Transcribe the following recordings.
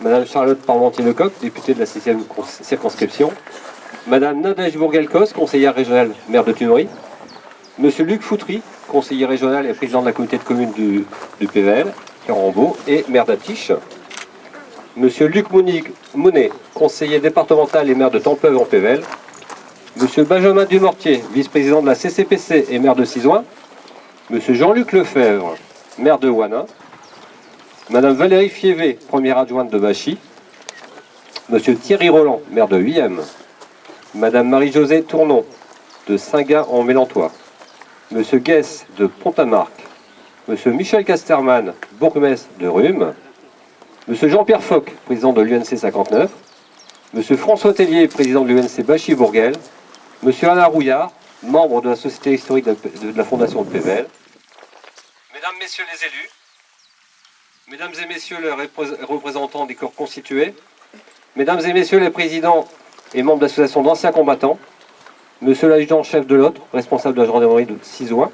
Madame Charlotte Parmentier-Lecoq, députée de la 6e circonscription. Madame Nadège Bourguelkos, conseillère régionale, maire de Thumerie. Monsieur Luc Foutry, conseiller régional et président de la communauté de communes du PVL, Carambeau, et maire d'Atiche. Monsieur Luc Mounet, conseiller départemental et maire de Templeuve en PVL. Monsieur Benjamin Dumortier, vice-président de la CCPC et maire de Cizoin. Monsieur Jean-Luc Lefebvre, maire de Ouanin. Madame Valérie Fievé, première adjointe de Bachy. Monsieur Thierry Roland, maire de Huyem. Madame Marie-Josée Tournon, de Saint-Gin-en-Mélantois. Monsieur Guess, de Pont-à-Marc. Monsieur Michel Casterman, bourgmestre de Rhume. Monsieur Jean-Pierre Foch, président de l'UNC 59. Monsieur François Tellier, président de l'UNC Bachy-Bourguel. Monsieur Alain Rouillard, membre de la Société historique de la Fondation de PVL. Mesdames, Messieurs les élus, Mesdames et Messieurs les représentants des corps constitués, Mesdames et Messieurs les présidents et membres d'associations d'anciens combattants, Monsieur l'adjudant-chef de l'Aude, responsable de la gendarmerie de Cizoin,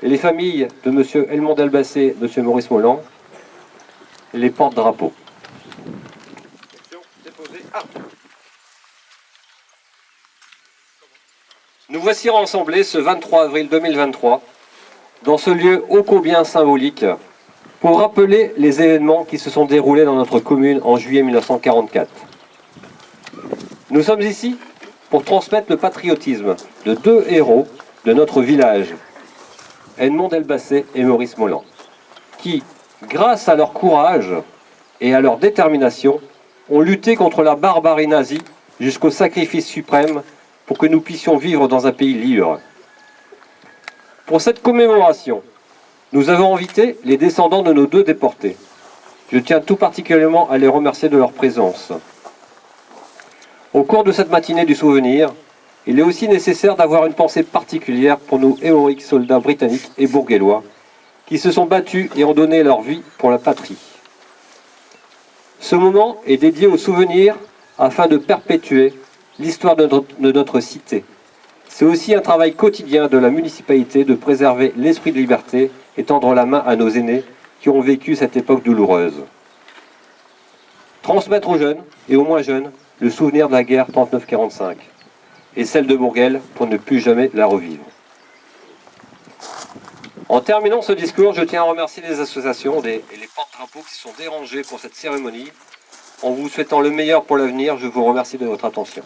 et les familles de Monsieur Helmond Delbassé, Monsieur Maurice Molland, les porte-drapeaux. Nous voici rassemblés ce 23 avril 2023 dans ce lieu ô combien symbolique pour rappeler les événements qui se sont déroulés dans notre commune en juillet 1944. Nous sommes ici pour transmettre le patriotisme de deux héros de notre village, Helmond Delbassé et Maurice Molland, qui, grâce à leur courage et à leur détermination, ont lutté contre la barbarie nazie jusqu'au sacrifice suprême pour que nous puissions vivre dans un pays libre. Pour cette commémoration, nous avons invité les descendants de nos deux déportés. Je tiens tout particulièrement à les remercier de leur présence. Au cours de cette matinée du souvenir, il est aussi nécessaire d'avoir une pensée particulière pour nos héroïques soldats britanniques et bourguélois qui se sont battus et ont donné leur vie pour la patrie. Ce moment est dédié au souvenir afin de perpétuer l'histoire de notre cité. C'est aussi un travail quotidien de la municipalité de préserver l'esprit de liberté et tendre la main à nos aînés qui ont vécu cette époque douloureuse. Transmettre aux jeunes et aux moins jeunes le souvenir de la guerre 39-45 et celle de Bourguel pour ne plus jamais la revivre. En terminant ce discours, je tiens à remercier les associations et les porte-drapeaux qui se sont dérangés pour cette cérémonie. En vous souhaitant le meilleur pour l'avenir, je vous remercie de votre attention.